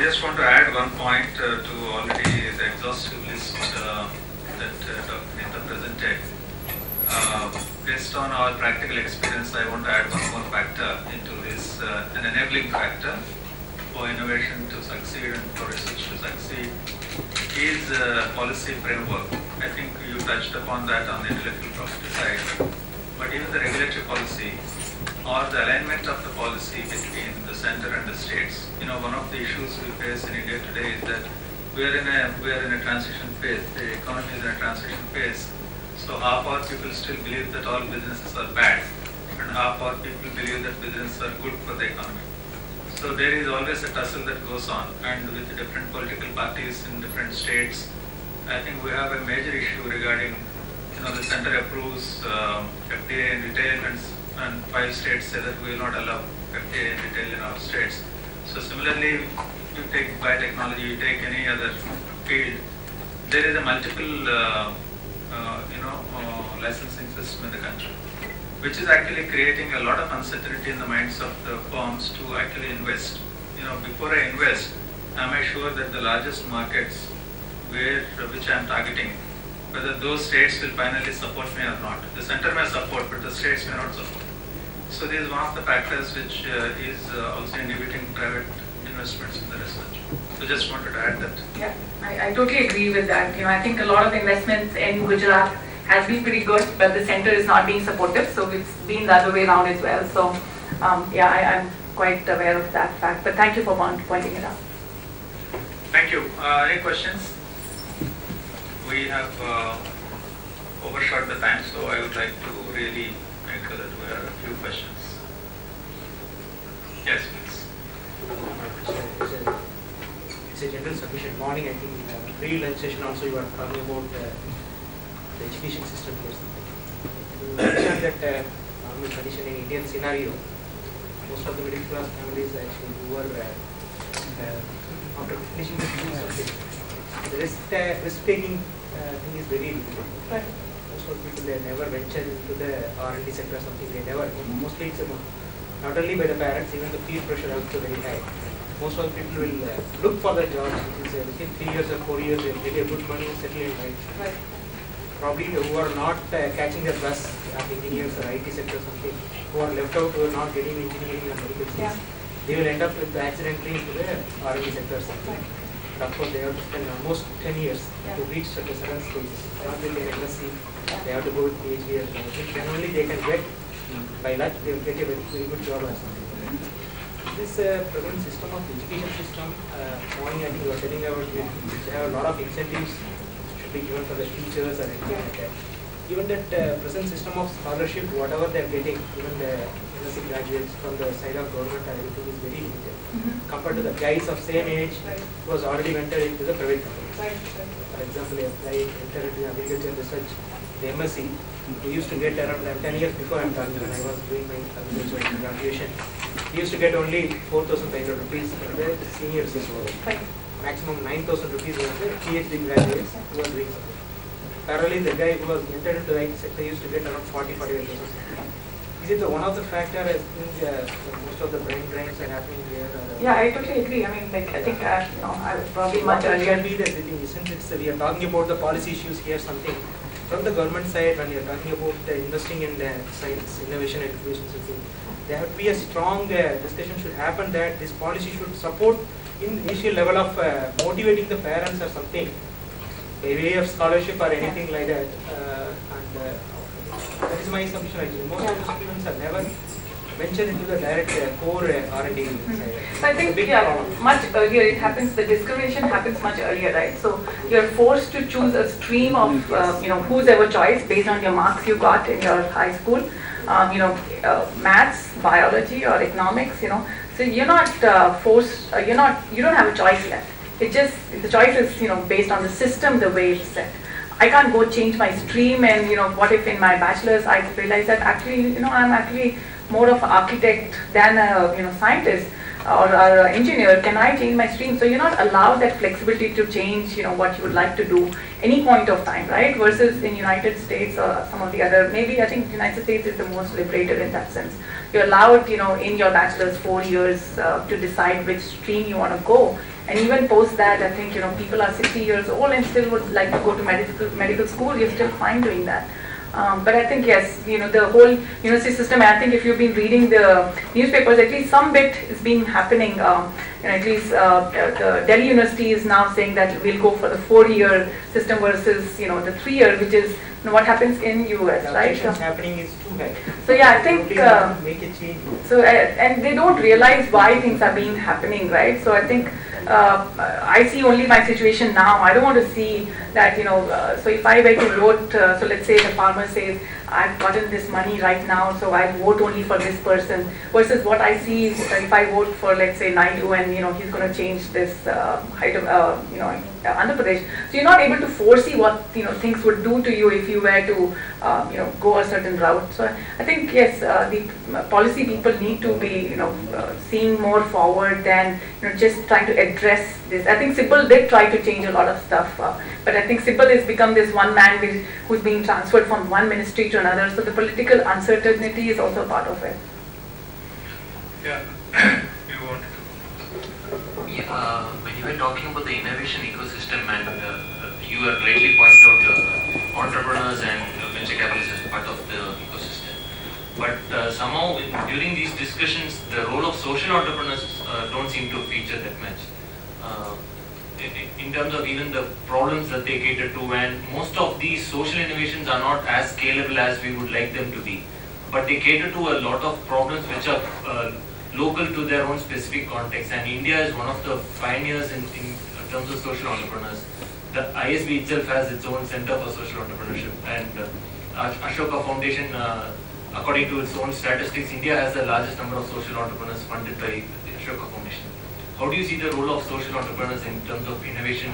just want to add one point to already the exhaustive list that Dr. Neeta presented. Based on our practical experience, I want to add one more factor into this, an enabling factor for innovation to succeed and for research to succeed is policy framework. I think you touched upon that on the intellectual property side, but even the regulatory policy or the alignment of the policy between the center and the states. One of the issues we face in India today is that we are in a transition phase. The economy is in a transition phase. So half our people still believe that all businesses are bad, and half our people believe that businesses are good for the economy. So there is always a tussle that goes on, and with the different political parties in different states, I think we have a major issue regarding, the center approves FDA in retail, and 5 states say that we will not allow FDA in retail in our states. So similarly, you take biotechnology, you take any other field, there is a multiple licensing system in the country, which is actually creating a lot of uncertainty in the minds of the firms to actually invest. Before I invest, am I sure that the largest markets which I am targeting, whether those states will finally support me or not? The center may support, but the states may not support. So this is one of the factors which is also inhibiting private investments in the research. So just wanted to add that. Yeah, I totally agree with that. I think a lot of investments in Gujarat has been pretty good, but the center is not being supportive, so it's been the other way around as well. So I'm quite aware of that fact, but thank you for pointing it out. Thank you. Any questions? We have overshot the time, so I would like to really make sure that we have a few questions. Yes, please. It's a general sufficient morning. I think pre-lunch session also you were talking about the education system here. You mentioned that normal condition in Indian scenario, most of the middle class families actually who are after finishing the school subject, the risk-taking thing is very difficult. Right. Most of the people, they never venture into the R&D sector or something. They never. Mostly it's not only by the parents, even the peer pressure also very high. Most of the people will look for the jobs which is within 3 years or 4 years they will get a good money and settle in life. Right. Probably who are not catching the bus, engineers or IT sector or something, who are left out, who are not getting engineering and medical skills, they will end up with accidentally into the R&D sector or something. And of course, they have to spend almost 10 years to reach such a certain stage. Not with an MSc, they have to go with PhD or something. Then only they can get, by luck, they will get a very, very good job or something. This present system of education system, morning I think you were telling about it, they have a lot of incentives should be given for the teachers or anything like that. Even that present system of scholarship, whatever they are getting, even the MSc graduates from the side of government and everything is very limited. Compared to the guys of same age who was already entered into the private companies. For example, a guy entered into agriculture research, the MSc, he used to get around 10 years before I'm talking when I was doing my agriculture graduation. He used to get only 4,500 rupees for the seniors. Maximum 9,000 rupees was the PhD graduates who were doing something. Parallelly, the guy who was entered into the IT sector used to get around 40,000-45,000. Is it one of the factors? I think most of the brain drains are happening here. Yeah, I totally agree. I mean, I think I was probably much earlier. Be the thing, since we are talking about the policy issues here, something from the government side, when you are talking about investing in the science, innovation, and education system, there have to be a strong discussion should happen that this policy should support in initial level of motivating the parents or something, by way of scholarship or anything like that. That is my assumption actually. Most of the students have never ventured into the direct core R&D side. I think much earlier it happens. The discrimination happens much earlier, right? So you're forced to choose a stream of whose ever choice based on your marks you got in your high school. Maths, biology, or economics. So you're not forced. You don't have a choice left. It just the choice is based on the system, the way it's set. I can't go change my stream and what if in my bachelor's I realize that actually I'm actually more of an architect than a scientist. or our engineer, can I change my stream? So you're not allowed that flexibility to change, what you would like to do any point of time, right? Versus in United States or some of the other, maybe I think United States is the most liberated in that sense. You're allowed, in your bachelor's 4 years to decide which stream you want to go. And even post that, I think, people are 60 years old and still would like to go to medical school, you're still fine doing that. But I think, yes, the whole university system, I think if you've been reading the newspapers, at least some bit is being happening. At least the Delhi University is now saying that we'll go for the 4-year system versus, the 3-year, which is what happens in US, the right? objections happening is too high. So yeah, I think, They want to make a change. so, and they don't realize why things are being happening, right? So I think I see only my situation now. I don't want to see that, so if I were to vote, so let's say the farmer says, I've gotten this money right now, so I'll vote only for this person, versus what I see is if I vote for, let's say, Naidu and, he's going to change this height of, Andhra Pradesh. So you're not able to foresee what, things would do to you if you were to, go a certain route. So I think, yes, the policy people need to be, seeing more forward than, just trying to address this. I think SIPL did try to change a lot of stuff, but I think SIPL has become this one man who's being transferred from one ministry to another. So the political uncertainty is also part of it. Yeah, you wanted to. Yeah, when you were talking about the innovation ecosystem and you were rightly pointed out entrepreneurs and venture capitalists as part of the ecosystem. But somehow during these discussions, the role of social entrepreneurs don't seem to feature that much. In terms of even the problems that they cater to, and most of these social innovations are not as scalable as we would like them to be, but they cater to a lot of problems which are local to their own specific context, and India is one of the pioneers in terms of social entrepreneurs. The ISB itself has its own Center for Social Entrepreneurship, and Ashoka Foundation, according to its own statistics, India has the largest number of social entrepreneurs funded by the Ashoka Foundation. How do you see the role of social entrepreneurs in terms of innovation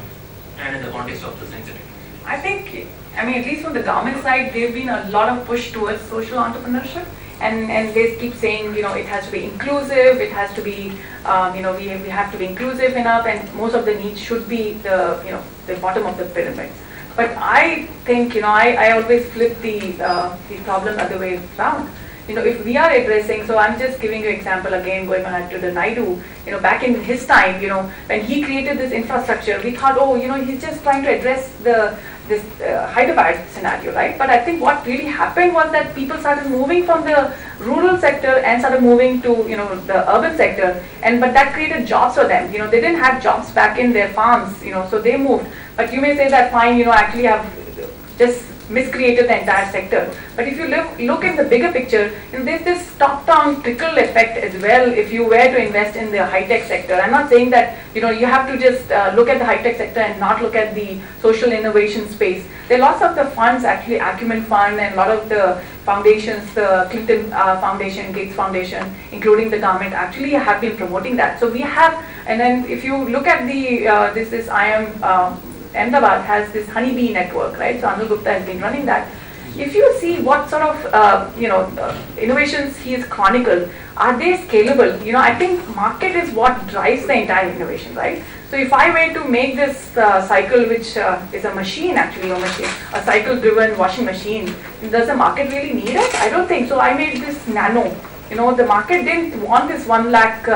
and in the context of the science and technology? I think, at least from the government side, there's been a lot of push towards social entrepreneurship. And they keep saying, it has to be inclusive, it has to be, we have to be inclusive enough, and most of the needs should be the bottom of the pyramid. But I think, I always flip the problem other way around. If we are addressing, so I'm just giving you an example again, going back to the Naidu, back in his time, when he created this infrastructure, we thought, he's just trying to address this Hyderabad scenario, right? But I think what really happened was that people started moving from the rural sector and started moving to, the urban sector, but that created jobs for them. They didn't have jobs back in their farms, so they moved. But you may say that fine, actually have just miscreated the entire sector. But if you look in the bigger picture, there's this top-down trickle effect as well if you were to invest in the high-tech sector. I'm not saying that, you have to just look at the high-tech sector and not look at the social innovation space. There are lots of the funds, actually Acumen Fund and a lot of the foundations, the Clinton Foundation, Gates Foundation, including the government, actually have been promoting that. So we have, and then if you look at the, this IIM Ahmedabad has this honeybee network, right? So Anil Gupta has been running that. If you see what sort of innovations he has chronicled, are they scalable? I think market is what drives the entire innovation, right? So if I were to make this cycle, which is a machine actually, a cycle-driven washing machine, does the market really need it? I don't think so. I made this nano. The market didn't want this 1 lakh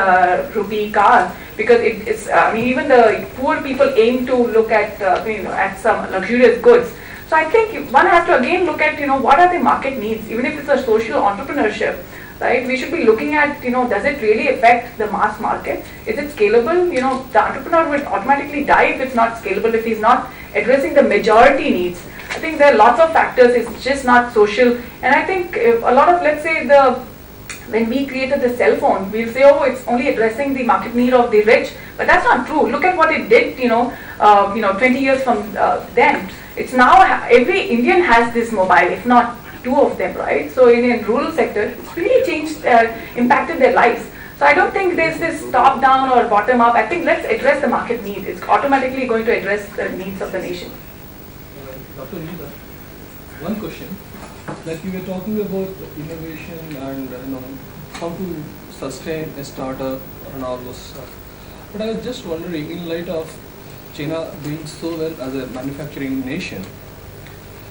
rupee car because it's. Even the poor people aim to look at at some luxurious goods. So I think one has to again look at what are the market needs, even if it's a social entrepreneurship, right? We should be looking at does it really affect the mass market? Is it scalable? The entrepreneur would automatically die if it's not scalable, if he's not addressing the majority needs. I think there are lots of factors. It's just not social, and I think a lot of, let's say, when we created the cell phone, we'll say, it's only addressing the market need of the rich, but that's not true. Look at what it did, 20 years from then. It's now every Indian has this mobile, if not 2 of them, right? So in rural sector, it's really changed, impacted their lives. So I don't think there's this top-down or bottom-up. I think let's address the market need. It's automatically going to address the needs of the nation. Dr. Nida, one question. Like you were talking about innovation and how to sustain a startup, and all those stuff. But I was just wondering, in light of China doing so well as a manufacturing nation,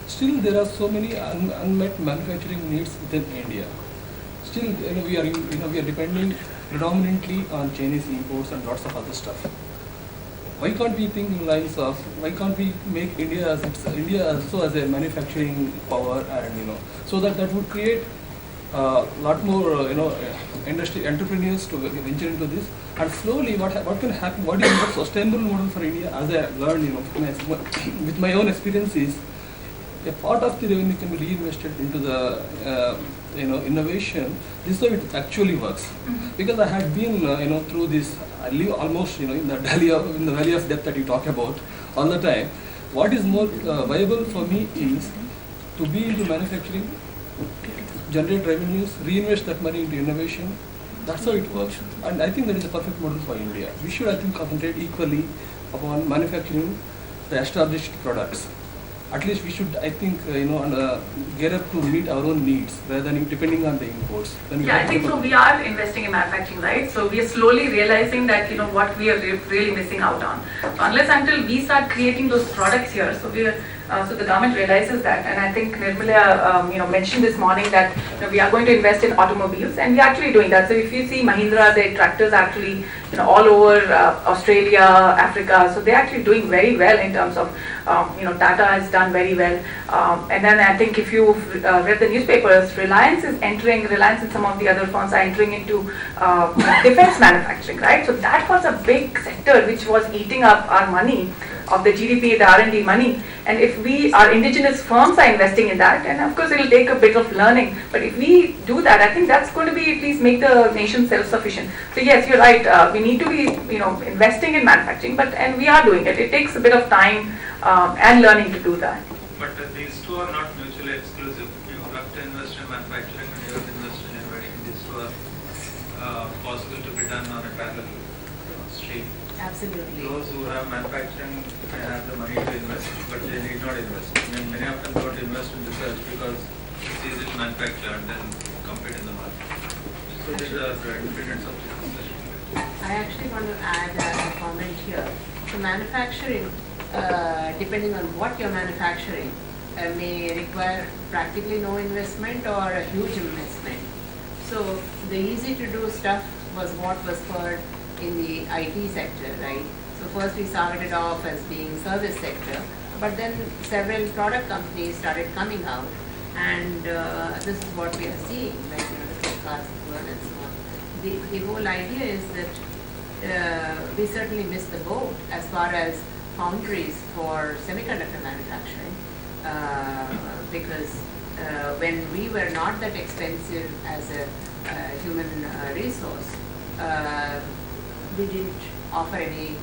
still there are so many unmet manufacturing needs within India. Still, we are depending predominantly on Chinese imports and lots of other stuff. Why can't we think in lines of, why can't we make India also as a manufacturing power, and so that would create a lot more industry entrepreneurs to venture into this, and slowly what can happen, what is the sustainable model for India, as I learned with my own experiences. A part of the revenue can be reinvested into the innovation. This is how it actually works. Because I had been through this. I live almost in the valley of death that you talk about all the time. What is more viable for me is to be into manufacturing, generate revenues, reinvest that money into innovation. That's how it works. And I think that is a perfect model for India. We should, I think, concentrate equally upon manufacturing the established products. At least we should, I think, gear up to meet our own needs rather than depending on the imports. Yeah, I think so. We are investing in manufacturing, right? So we are slowly realizing that what we are really missing out on. So unless until we start creating those products here, so we are. So the government realizes that, and I think Nirmala, mentioned this morning that we are going to invest in automobiles, and we are actually doing that. So if you see Mahindra, their tractors are actually all over Australia, Africa. So they're actually doing very well in terms of Tata has done very well. And then I think if you've read the newspapers, Reliance and some of the other firms are entering into defense manufacturing, right? So that was a big sector which was eating up our money of the GDP, the R&D money. And if our indigenous firms are investing in that, and of course it will take a bit of learning, but if we do that, I think that's going to be at least make the nation self-sufficient. So yes, you're right, we need to be investing in manufacturing, and we are doing it. It takes a bit of time and learning to do that. But these two are not mutually exclusive. You have to invest in manufacturing and you have to invest in innovation. These two are possible to be done on a parallel stream. Absolutely. Those who have manufacturing may have the money to invest, but they need not invest. Many of them don't invest in research because it's easy to manufacture and then compete in the market. So these are the independent subjects. I actually want to add a comment here. So manufacturing, depending on what you're manufacturing, may require practically no investment or a huge investment. So the easy to do stuff was what was spurred in the IT sector, right? So first we started off as being service sector, but then several product companies started coming out, and this is what we are seeing, like the Flipkart's world and so on. The whole idea is that we certainly missed the boat as far as foundries for semiconductor manufacturing, because when we were not that expensive as a human resource, we didn't offer any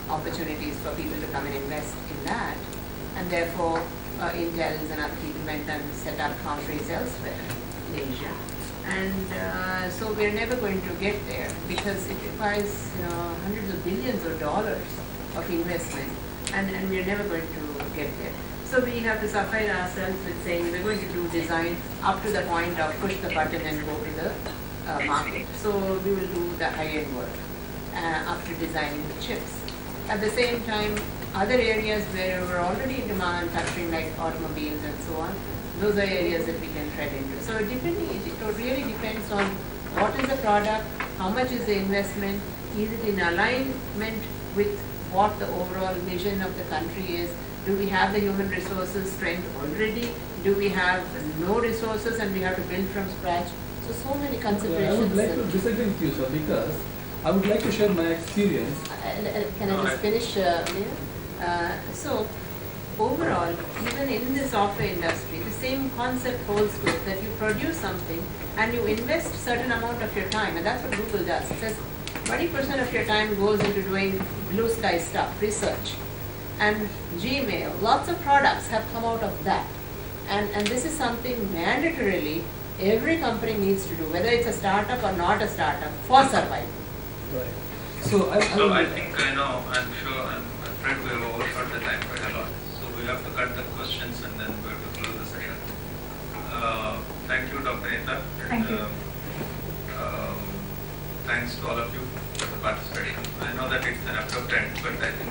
opportunities for people to come and invest in that, and therefore Intel and other people went and set up foundries elsewhere in Asia. And so we're never going to get there because it requires hundreds of billions of dollars of investment, and we're never going to get there. So we have to suffice ourselves with saying we're going to do design up to the point of push the button and go to the market. So we will do the high-end work up to designing the chips. At the same time, other areas where we're already into manufacturing, like automobiles and so on, those are areas that we can tread into. So it really depends on what is the product, how much is the investment, is it in alignment with what the overall vision of the country is, do we have the human resources strength already, do we have no resources and we have to build from scratch. So many considerations. I would like to disagree with you, sir, because I would like to share my experience. Can I just finish, Leah? So overall, even in the software industry, the same concept holds good, that you produce something and you invest certain amount of your time, and that's what Google does. It says 20% of your time goes into doing blue sky stuff, research. And Gmail, lots of products have come out of that. And this is something mandatorily every company needs to do, whether it's a startup or not a startup, for survival. Right. So I think I'm afraid we have overshot the time quite a lot. So we have to cut the questions and then we have to close the session. Thank you, Dr. Neeta. Thank you. thanks to all of you for the participation. I know that it's an abrupt end, but I think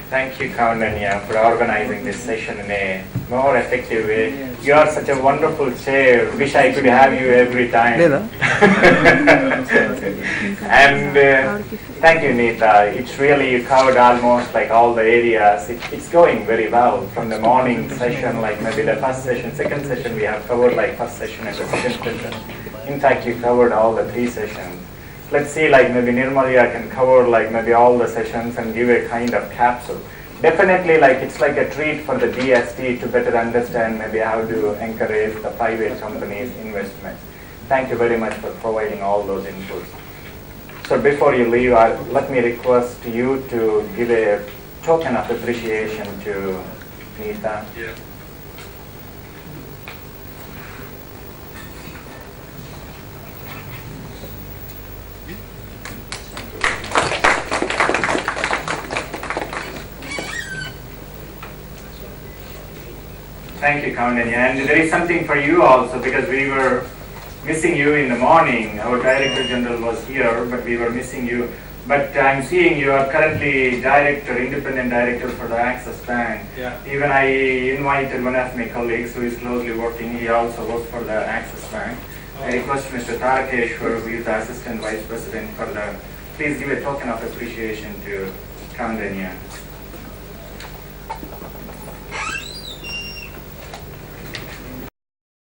Thank you, Kaunanya, for organizing this session in a more effective way. You are such a wonderful chair. Wish I could have you every time. And thank you, Neeta. It's really, you covered almost like all the areas. It's going very well. From the morning session, like maybe the first session, second session, we have covered like first session and the second session. In fact, you covered all the 3 sessions. Let's see, like maybe Nirmalya can cover like maybe all the sessions and give a kind of capsule. Definitely, like it's like a treat for the DST to better understand maybe how to encourage the private companies' investment. Thank you very much for providing all those inputs. So before you leave, let me request you to give a token of appreciation to Neeta. yeah. Thank you, Kaunanya. And there is something for you also, because we were missing you in the morning. Our Director General was here, but we were missing you. But I'm seeing you are currently director, independent director for the Axis Bank. Yeah. Even I invited one of my colleagues who is closely working. He also works for the Axis Bank. I request Mr. Tarakeshwar, who is the Assistant Vice President for the, please give a token of appreciation to Kaunanya.